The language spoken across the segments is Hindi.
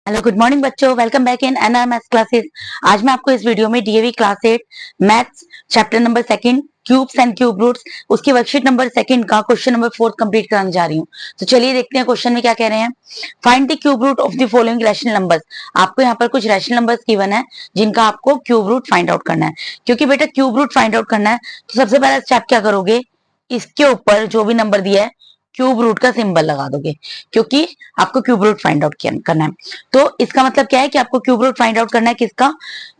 हेलो गुड मॉर्निंग बच्चों, welcome back in NRMS classes. आज मैं आपको इस वीडियो में DAV class 8 maths chapter number second cubes and cube roots उसकी वर्कशीट नंबर सेकंड का क्वेश्चन नंबर 4 कंप्लीट कराने जा रही हूँ। तो चलिए देखते हैं क्वेश्चन में क्या कह रहे हैं। Find the cube root of the following rational numbers. आपको यहाँ पर कुछ रैशनल नंबर्स गिवन है जिनका आपको क्यूब रूट फाइंड आउट करना है। क्योंकि बेटा क्यूब रूट फाइंड आउट करना है तो सबसे पहले स्टेप क्या करोगे, इसके ऊपर जो भी नंबर दिया है क्यूब रूट का सिंबल लगा दोगे, क्योंकि आपको क्यूब रूट फाइंड आउट करना है। तो इसका मतलब क्या है कि आपको क्यूब रूट फाइंड आउट करना है। किसका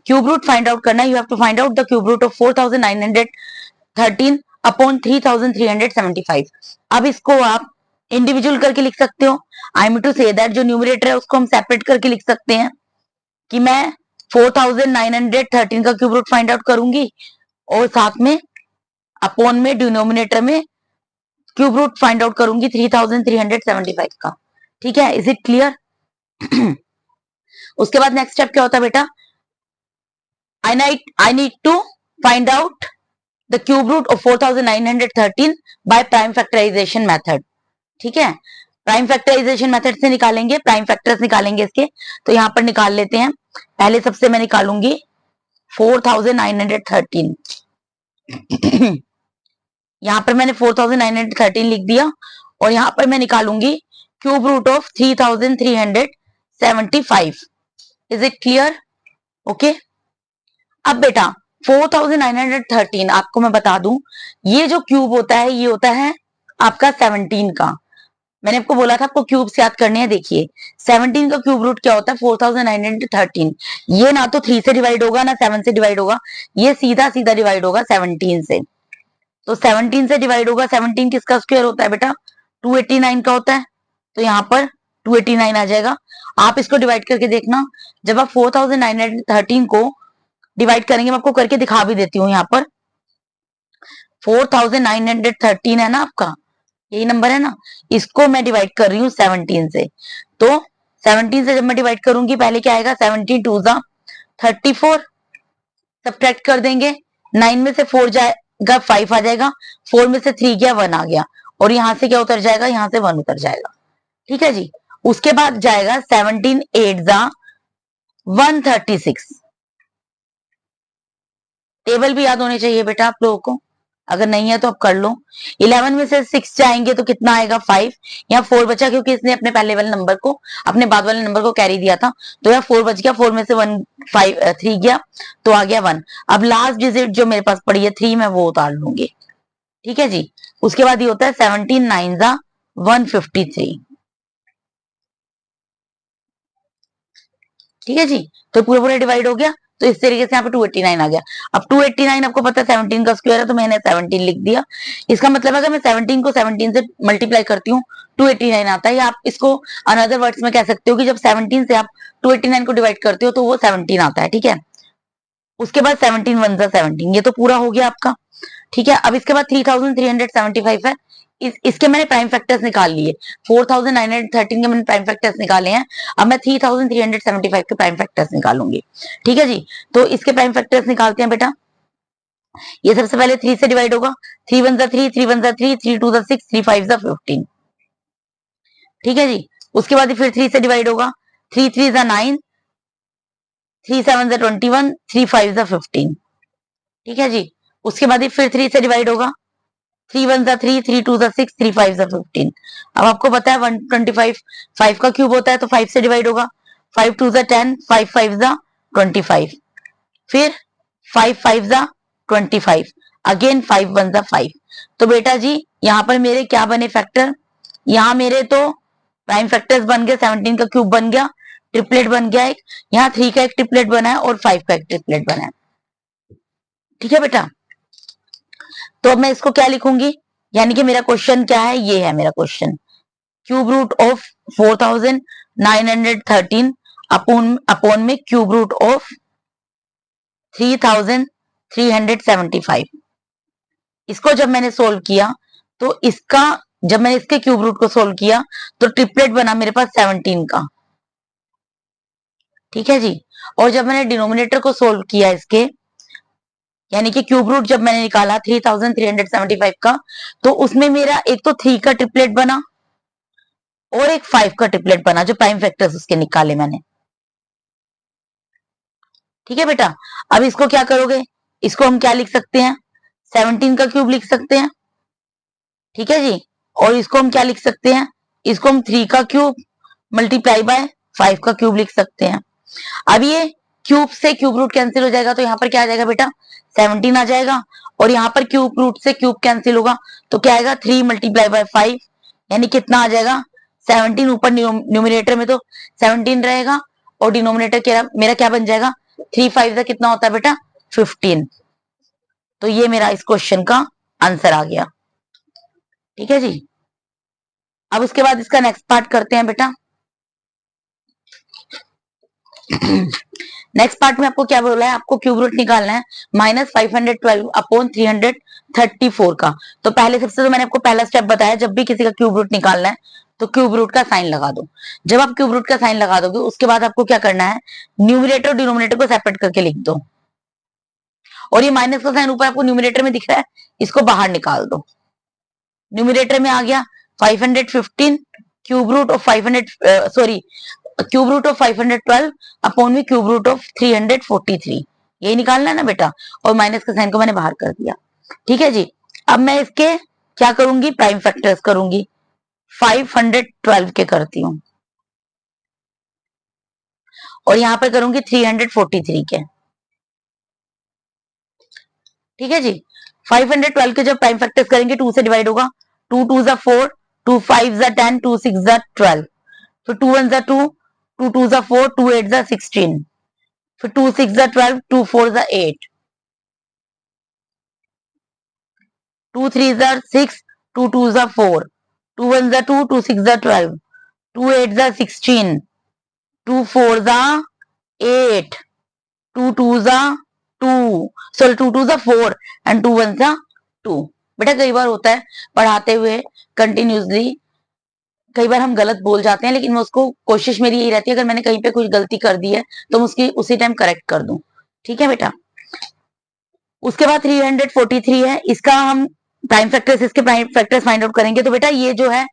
क्यूब रूट फाइंड आउट करना है? You have to find out the cube root of 4913 upon 3375। अब इसको आप इंडिविजुअल करके लिख सकते हो। I mean to say that जो न्यूमरेटर है उसको हम सेपरेट करके लिख सकते हैं कि मैं 4913 का क्यूब रूट फाइंड आउट करूंगी और साथ में अपॉन में डिनोमिनेटर में क्यूब रूट फाइंड आउट करूंगी 3375 का। ठीक है, इज इट क्लियर? उसके बाद नेक्स्ट स्टेप क्या होता है बेटा? I need to find out the cube root of 4913 by prime factorization method. ठीक है, प्राइम फैक्टराइजेशन मेथड से निकालेंगे, प्राइम फैक्टर्स निकालेंगे इसके। तो यहां पर निकाल लेते हैं। पहले सबसे मैं निकालूंगी 4913। यहां पर मैंने 4913 लिख दिया और यहां पर मैं निकालूंगी cube root of 3375। Is it clear? Okay. अब बेटा 4913 आपको मैं बता दूं, ये जो क्यूब होता है ये होता है आपका 17 का। मैंने आपको बोला था आपको क्यूब्स याद करने हैं। देखिए 17 का क्यूब रूट क्या होता है? 4913। ये ना तो 3 से डिवाइड होगा ना 7 से डिवाइड होगा, ये सीधा सीधा डिवाइड होगा 17 से। तो 17 से डिवाइड होगा। 17 किसका स्क्वायर होता है बेटा? 289 का होता है। तो यहाँ पर 289 आ जाएगा। आप इसको डिवाइड करके देखना। जब आप 4913 को डिवाइड करेंगे, मैं आपको करके दिखा भी देती हूँ। यहाँ पर 4913 है ना आपका, यही नंबर है ना, इसको मैं डिवाइड कर रही हूँ 17 से। तो 17 से जब मैं डिवाइड करूंगी, पहले क्या आएगा? 17 2 जा 34, सब्ट्रैक्ट कर देंगे। 9 में से 4 जाएगा 5 आ जाएगा, 4 में से 3 गया 1 आ गया, और यहां से क्या उतर जाएगा? यहां से 1 उतर जाएगा। ठीक है जी। उसके बाद जाएगा 17 8 जा 136। टेबल भी याद होने चाहिए बेटा आप लोगों को, अगर नहीं है तो आप कर लो। 11 में से 6 जाएंगे तो कितना आएगा? 5। यहाँ 4 बचा क्योंकि इसने अपने पहले वाले नंबर को, अपने बाद वाले नंबर को कैरी दिया था। तो यहाँ 4 बच गया, 4 में से 3 गया तो आ गया 1। अब लास्ट डिजिट जो मेरे पास पड़ी है 3, मैं वो उतार लूंगी। ठीक है जी। उसके बाद ये होता है 17 9 जा 153। ठीक है जी। तो पूरा पूरा डिवाइड हो गया। तो इस तरीके से यहाँ पे 289 आ गया। अब 289 आपको पता है 17 का स्क्वायर है, तो मैंने 17 लिख दिया। इसका मतलब अगर मैं 17 को 17 से मल्टीप्लाई करती हूँ 289 आता है। या आप इसको अनदर वर्ड्स में कह सकते हो कि जब 17 से आप 289 को डिवाइड करते हो तो वो 17 आता है। ठीक है। उसके बाद 17 1 जा 17, ये तो पूरा हो गया आपका। ठीक है। अब इसके बाद 3375 है। इसके मैंने प्राइम फैक्टर्स निकाल लिए। 4913 के मैंने प्राइम फैक्टर्स निकाले हैं। अब मैं 3375 के प्राइम फैक्टर्स निकालूंगी। ठीक है जी। तो इसके प्राइम फैक्टर्स निकालते हैं बेटा। ये सबसे पहले 3 से डिवाइड होगा। 3 1 जा 3, 3 1 जा 3, 3 2 जा 6, 3 5 जा 15। ठीक है जी। उसके बाद फिर 3 से डिवाइड होगा। 3 3 जा 9, 3 7 जा 21, 3 5 जा 15। ठीक है जी। उसके बाद फिर 3 से डिवाइड होगा। 3 1 जा 3, 3 2 जा 6, 3 5 जा 15। अब आपको पता है 125 5 का क्यूब होता है, तो 5 से डिवाइड होगा। 5 2 जा 10, 5 5 जा 25, फिर 5 5 जा 25, अगेन 5 1 जा 5। तो बेटा जी यहाँ पर मेरे क्या बने फैक्टर? यहाँ मेरे तो प्राइम फैक्टर्स बन गए। 17 का क्यूब बन गया, ट्रिपलेट बन गया एक, यहाँ 3 का एक ट्रिपलेट बना है और 5 का एक ट्रिपलेट बना है। ठीक है बेटा। तो अब मैं इसको क्या लिखूंगी? यानी कि मेरा क्वेश्चन क्या है? ये है मेरा question. Cube root of 4913 upon में क्यूब रूट ऑफ 3375। इसको जब मैंने सोल्व किया तो इसका, जब मैंने इसके क्यूब रूट को सोल्व किया तो ट्रिपलेट बना मेरे पास 17 का। ठीक है जी। और जब मैंने डिनोमिनेटर को सोल्व किया इसके, यानी कि क्यूब रूट जब मैंने निकाला 3375 का, तो उसमें मेरा एक तो 3 का ट्रिपलेट बना और एक 5 का ट्रिपलेट बना, जो प्राइम फैक्टर्स उसके निकाले मैंने। ठीक है बेटा। अब इसको क्या करोगे, इसको हम क्या लिख सकते हैं, 17 का क्यूब लिख सकते हैं, ठीक है जी। और इसको हम क्या लिख सकते हैं, इसको हम 3 का क्यूब मल्टीप्लाई बाय 5 का क्यूब लिख सकते हैं। अब ये क्यूब से क्यूब रूट कैंसिल हो जाएगा, तो यहाँ पर क्या आ जाएगा बेटा, 17 आ जाएगा। और यहाँ पर क्यूब रूट से क्यूब कैंसिल होगा, तो क्या आएगा, 3 मल्टीप्लाई बाय 5, यानी कितना आ जाएगा, 17। ऊपर न्यूमिनेटर में तो 17 रहेगा, और डिनोमिनेटर क्या मेरा क्या बन जाएगा, 3 5 का कितना होता है बेटा, 15। तो ये मेरा इस क्वेश्चन का आंसर आ गया, ठीक है जी। अब उसके बाद इसका नेक्स्ट पार्ट करते हैं बेटा। नेक्स्ट पार्ट में आपको क्या बोला है, आपको क्यूब रूट निकालना है -512 अपॉन 334 का। तो पहले सबसे तो मैंने आपको पहला स्टेप बताया, जब भी किसी का क्यूब रूट निकालना है तो क्यूब रूट का साइन लगा दो। जब आप क्यूब रूट का साइन लगा दोगे उसके बाद आपको क्या करना है, न्यूमिनेटर और डिनोमिनेटर को सेपरेट करके लिख दो। और ये माइनस का साइन ऊपर आपको न्यूमिनेटर में दिख रहा है, इसको बाहर निकाल दो। न्यूमिनेटर में आ गया 515 cube root of 500 sorry cube root of 512 upon में क्यूब रूट ऑफ 343, यही निकालना है ना बेटा। और माइनस का साइन को मैंने बाहर कर दिया, ठीक है जी। अब मैं इसके क्या करूंगी, प्राइम फैक्टर्स करूंगी, 512 के करती हूँ, और यहां पर करूंगी 343 के, ठीक है जी। 512 के जब प्राइम फैक्टर्स करेंगे 2 से डिवाइड होगा, 2 2 जा 4, 2 5 जा 10, 2 6 जा 12, फिर 2 1 जा 2, 2 2 जा 4, 2 8 जा 16, फिर 2 6 जा 12, 2 4 जा 8, 2 3 जा 6, 2 2 जा 4, 2 1 जा 2, 2 6 जा 12, 2 8 जा 16, 2 4 जा 8, 2 2 जा 2, सॉरी 2 2 जा 4 एंड 2 1 जा 2। बेटा कई बार होता है पढ़ाते हुए कंटिन्यूसली कई बार हम गलत बोल जाते हैं, लेकिन मैं उसको कोशिश मेरी यही रहती है, अगर मैंने कहीं पे कुछ गलती कर दी है तो मैं उसकी उसी टाइम करेक्ट कर दूं, ठीक है बेटा। उसके बाद 343 है, इसका हम प्राइम फैक्टर्स, इसके प्राइम फैक्टर्स फाइंड आउट करेंगे। तो बेटा ये जो है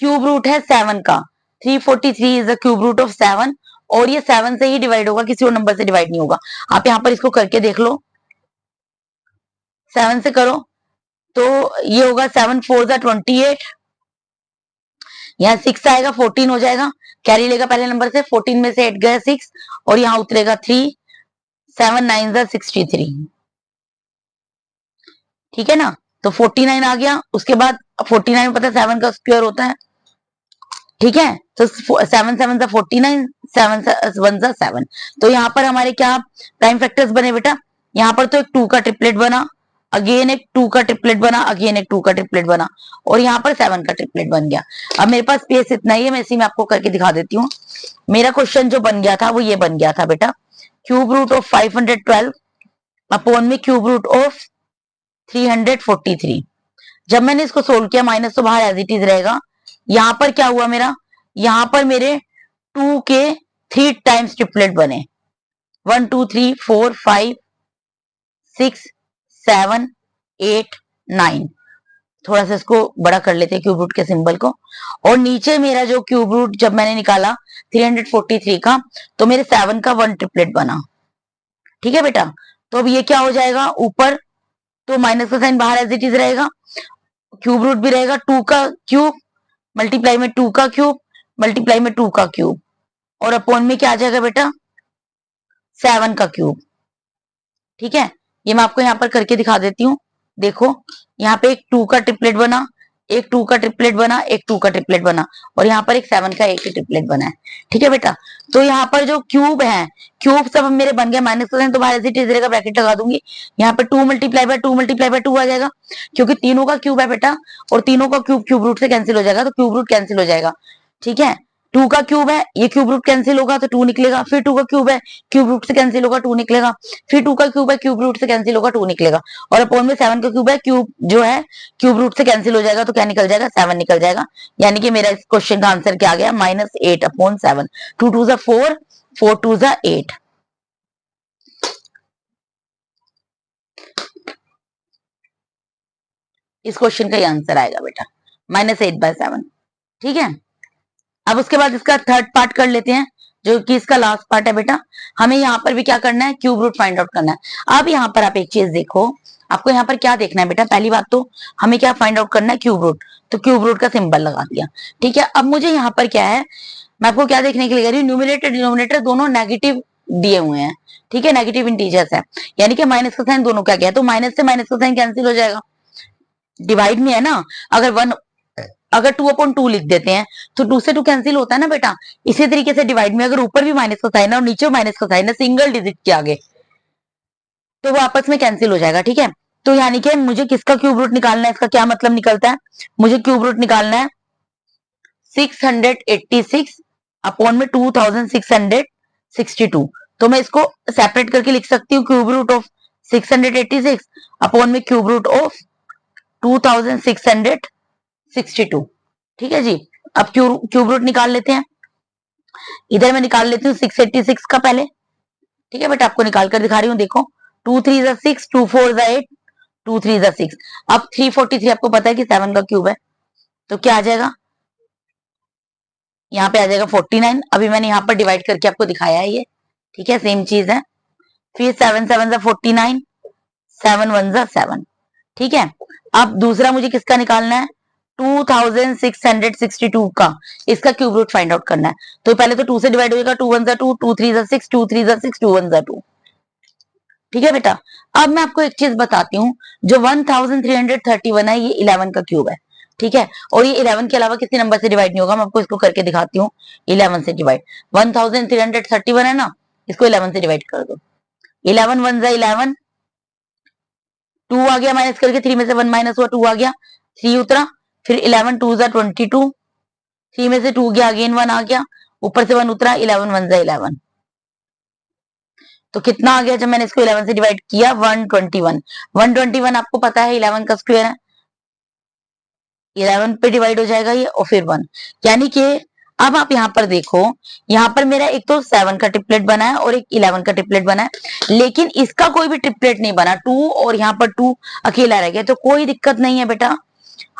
क्यूब रूट है 7 का, 343 is the cube root of 7, और ये 7 से ही डिवाइड होगा, किसी और नंबर से डिवाइड नहीं होगा। आप यहाँ पर इसको करके देख लो, 7 से करो तो ये होगा 7 4 जा 28, यहाँ 6 आएगा 14 हो जाएगा, कैरी लेगा पहले नंबर से, 14 में से 8 गया 6, और यहाँ उतरेगा 3, 7 9 जा 63, ठीक है ना। तो 49 आ गया। उसके बाद 49 में पता है 7 का स्क्वायर होता है, ठीक है। तो 7 7 जा 49, 7 1 जा 7। तो यहाँ पर हमारे क्या प्राइम फैक्टर्स बने बेटा, यहाँ पर तो एक 2 का ट्रिपलेट बना, अगेन एक 2 का ट्रिपलेट बना, अगेन एक 2 का ट्रिपलेट बना, और यहाँ पर 7 का ट्रिपलेट बन गया। अब मेरे पास स्पेस इतना ही है, मैं इसी में आपको करके दिखा देती हूँ। मेरा क्वेश्चन जो बन गया था वो ये बन गया था बेटा, क्यूब रूट ऑफ 512 अपॉन में क्यूब रूट ऑफ 343। जब मैंने इसको सोल्व किया, माइनस तो बाहर एज इट इज रहेगा, यहां पर क्या हुआ मेरा, यहां पर मेरे 2 के 3 टाइम्स ट्रिपलेट बने, 1 2 3 4 5 6 7 8 9। थोड़ा सा इसको बड़ा कर लेते हैं क्यूब रूट के सिंबल को, और नीचे मेरा जो क्यूब रूट जब मैंने निकाला 343 का, तो मेरे 7 का 1 ट्रिपलेट बना, ठीक है बेटा। तो अब ये क्या हो जाएगा, ऊपर तो माइनस का साइन बाहर एज इट इज रहेगा, क्यूब रूट भी रहेगा, 2 का क्यूब मल्टीप्लाई में 2 का क्यूब मल्टीप्लाई में 2 का क्यूब, और अपॉन में क्या आ जाएगा बेटा, 7 का क्यूब, ठीक है। ये मैं आपको यहाँ पर करके दिखा देती हूँ, देखो यहाँ पे एक 2 का ट्रिपलेट बना, एक 2 का ट्रिपलेट बना, एक 2 का ट्रिपलेट बना, और यहाँ पर एक 7 का एक ही ट्रिपलेट बना है, ठीक है बेटा। तो यहाँ पर जो क्यूब है, क्यूब सब मेरे बन गया, माइनस का तो बाहर एज इट इज रहेगा, ब्रैकेट लगा दूंगी, यहाँ पर 2 मल्टीप्लाई बाय 2 मल्टीप्लाई बाय 2 आ जाएगा, क्योंकि तीनों का क्यूब है बेटा, और तीनों का क्यूब क्यूब रूट से कैंसिल हो जाएगा, तो क्यूब रूट कैंसिल हो जाएगा, ठीक है। 2 का क्यूब है, ये क्यूब रूट कैंसिल होगा तो 2 निकलेगा, फिर 2 का क्यूब है, क्यूब रूट से कैंसिल होगा 2 निकलेगा, फिर 2 का क्यूब है, क्यूब रूट से कैंसिल होगा 2 निकलेगा, और अपॉन में 7 का क्यूब है, क्यूब जो है क्यूब रूट से कैंसिल हो जाएगा, तो क्या निकल जाएगा, 7 निकल जाएगा। यानी कि मेरा इस क्वेश्चन का आंसर क्या आ गया, -8 अपॉन 7, 2 2 जा 4, 4 2 जा 8। इस क्वेश्चन का ही आंसर आएगा बेटा, -8/7, ठीक है। अब उसके बाद इसका थर्ड पार्ट कर लेते हैं। जो कि इसका लास्ट पार्ट है बेटा। हमें यहाँ पर भी क्या करना है, क्यूब रूट फाइंड आउट करना है। अब यहाँ पर आप एक चीज देखो, आपको यहाँ पर क्या देखना है बेटा, पहली बात तो हमें क्या फाइंड आउट करना है, क्यूब रूट। तो क्यूब रूट का सिंबल लगा दिया, ठीक है। अब मुझे यहाँ पर क्या है, मैं आपको क्या देखने के लिए कह रही हूँ, न्यूमिनेटर डिनोमिनेटर दोनों नेगेटिव दिए हुए हैं, ठीक है, नेगेटिव इंटीजर्स है, यानी कि माइनस का साइन दोनों का गया, तो माइनस से माइनस का साइन कैंसिल हो जाएगा। डिवाइड में है ना, अगर 2/2 लिख देते हैं तो 2 से 2 कैंसिल होता है ना बेटा। इसी तरीके से डिवाइड में अगर ऊपर भी माइनस का साइन है और नीचे माइनस का साइन है सिंगल डिजिट के आगे, तो वो आपस में कैंसिल हो जाएगा, ठीक है। तो यानी कि मुझे किसका क्यूब रूट निकालना है, इसका क्या मतलब निकलता है, मुझे क्यूब रूट निकालना है 686 अपॉन में 2662। तो मैं इसको सेपरेट करके लिख सकती हूँ, क्यूब रूट ऑफ 686 अपॉन में क्यूब रूट ऑफ 2662, ठीक है जी। अब क्यूब रूट निकाल लेते हैं, इधर मैं निकाल लेती हूँ 686 का पहले, ठीक है बेटा, आपको निकाल कर दिखा रही हूँ, देखो 2 3 ज़ा 6, 2 4 ज़ा 8, 2 3 ज़ा 6। अब 343 आपको पता है कि 7 का क्यूब है, तो क्या आ जाएगा, यहाँ पे आ जाएगा 49। अभी मैंने यहाँ पर डिवाइड करके आपको दिखाया है ये, ठीक है, सेम चीज है। फिर 7 7 ज़ा 49, 7 1 ज़ा 7, ठीक है। अब दूसरा मुझे किसका निकालना है, 2662 का, इसका क्यूब रूट फाइंड आउट करना है। तो पहले तो 2 से डिवाइड होगा, 2 1 ज़ा 2, 2 3 ज़ा 6, 2 3 ज़ा 6, 2 1 ज़ा 2, ठीक है बेटा। अब मैं आपको एक चीज बताती हूँ, जो 1331 है ये 11 का क्यूब है, ठीक है, और ये 11 के अलावा किसी नंबर से डिवाइड नहीं होगा। मैं आपको इसको करके दिखाती हूँ, 11 से डिवाइड, 1331 है ना, इसको 11 से डिवाइड कर दो, 11 1 ज़ा 11, 2 आ गया माइनस करके, 3 में से 1 माइनस हुआ, 2 आ गया, 3 उतरा, फिर 11 2 ज़ा 22, 3 में से 2 गया, अगेन 1 आ गया, ऊपर से 1 उतरा, 11 1 ज़ा 11, तो कितना आ गया जब मैंने इसको 11 से डिवाइड किया, 121। 121 आपको पता है 11 का स्क्वायर है, 11 पे डिवाइड हो जाएगा ये, और फिर 1, यानी कि अब आप यहाँ पर देखो, यहाँ पर मेरा एक तो 7 का ट्रिपलेट बना है और एक 11 का ट्रिपलेट बना है, लेकिन इसका कोई भी ट्रिपलेट नहीं बना, 2 और यहाँ पर 2 अकेला रह गया, तो कोई दिक्कत नहीं है बेटा।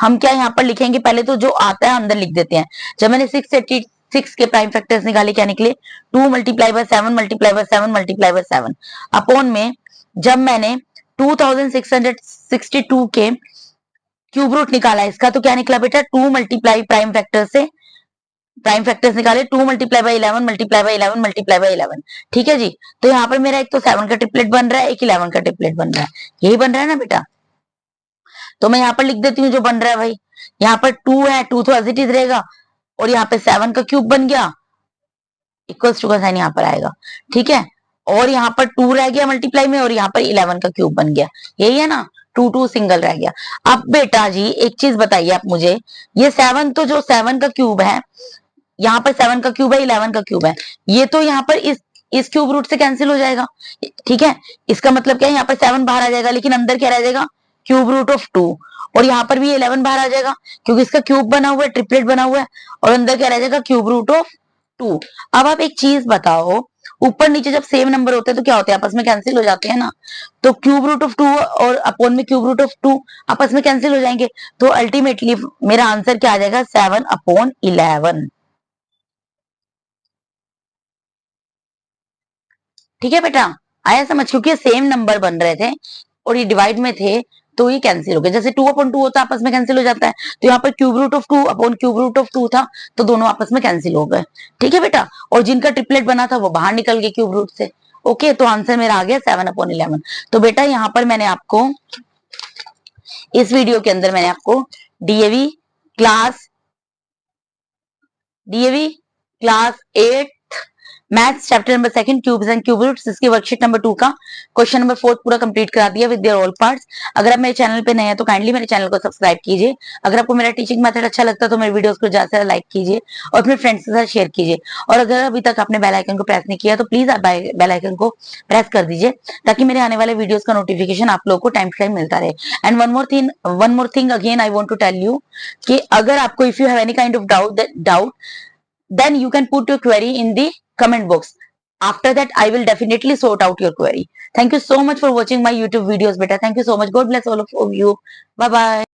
हम क्या यहाँ पर लिखेंगे, पहले तो जो आता है अंदर लिख देते हैं। जब मैंने 686 के प्राइम फैक्टर्स निकाले, क्या निकले, 2 multiply by 7 multiply by 7 multiply by 7 upon में, जब मैंने 2662 के क्यूब रूट निकाला इसका, तो क्या निकला बेटा, 2 मल्टीप्लाई प्राइम फैक्टर से प्राइम फैक्टर्स निकाले, 2 multiply by 11 multiply by 11 multiply by 11, ठीक है जी। तो यहाँ पर मेरा एक तो 7 का ट्रिपलेट बन रहा है, एक 11 का ट्रिपलेट बन रहा है, यही बन रहा है ना बेटा। तो मैं यहाँ पर लिख देती हूँ जो बन रहा है भाई, यहाँ पर 2 है, 2 तो एज इट इज रहेगा, और यहाँ पे 7 का क्यूब बन गया, इक्वल्स टू का साइन यहाँ पर आएगा, ठीक है, और यहाँ पर 2 रह गया मल्टीप्लाई में, और यहाँ पर 11 का क्यूब बन गया, यही है ना, 2 2 सिंगल रह गया। अब बेटा जी एक चीज बताइए आप मुझे, ये 7 तो जो 7 का क्यूब है, यहाँ पर 7 का क्यूब है, 11 का क्यूब है, ये तो यहाँ पर इस क्यूब रूट से कैंसिल हो जाएगा, ठीक है। इसका मतलब क्या है, यहाँ पर 7 बाहर आ जाएगा, लेकिन अंदर क्या रह जाएगा, क्यूब रूट ऑफ 2, और यहाँ पर भी 11 बाहर आ जाएगा, क्योंकि इसका क्यूब बना हुआ है, ट्रिपलेट बना हुआ है, और अंदर क्या रह जाएगा, क्यूब रूट ऑफ 2। अब आप एक चीज बताओ, ऊपर नीचे जब सेम नंबर होते हैं तो क्या होते हैं, आपस में कैंसिल हो जाते हैं ना, तो क्यूब रूट ऑफ 2 और अपॉन में क्यूब रूट ऑफ 2 आपस में कैंसिल हो जाएंगे, तो अल्टीमेटली मेरा आंसर क्या आ जाएगा, 7/11, ठीक है बेटा। आया समझ, क्योंकि सेम नंबर बन रहे थे और ये डिवाइड में थे, तो ये कैंसिल हो गए, जैसे 2/2 होता है आपस में कैंसिल हो जाता है, तो यहाँ पर cube root of 2 upon cube root of 2 था, तो दोनों आपस में कैंसिल हो गए, ठीक है बेटा। और जिनका ट्रिपलेट बना था वो बाहर निकल गए क्यूब रूट से, ओके। तो आंसर मेरा आ गया 7/11। तो बेटा यहाँ पर मैंने आपको, इस वीडियो के अंदर मैंने आपको DAV class 8 maths chapter number 2 cubes and cube roots, इसकी वर्कशीट नंबर 2 का क्वेश्चन नंबर 4 पूरा कंप्लीट करा दिया विद देयर ऑल पार्ट्स। अगर आप मेरे चैनल पे नए हैं तो काइंडली मेरे चैनल को सब्सक्राइब कीजिए। अगर आपको मेरा टीचिंग मेथड अच्छा लगता है तो मेरे वीडियोस को ज्यादा से लाइक कीजिए और अपने फ्रेंड्स के साथ शेयर कीजिए। और अगर अभी तक आपने बेल आइकन को प्रेस नहीं किया तो प्लीज आप बेल आइकन को प्रेस कर दीजिए, ताकि मेरे आने वाले वीडियोस का नोटिफिकेशन आप लोगों को टाइम टू टाइम मिलता रहे। And one more thing again I want to tell you कि अगर आपको, if you have any kind of doubt then you can put your query in the comment box. After that I will definitely sort out your query. Thank you so much for watching my YouTube videos beta. Thank you so much. God bless all of you. Bye bye.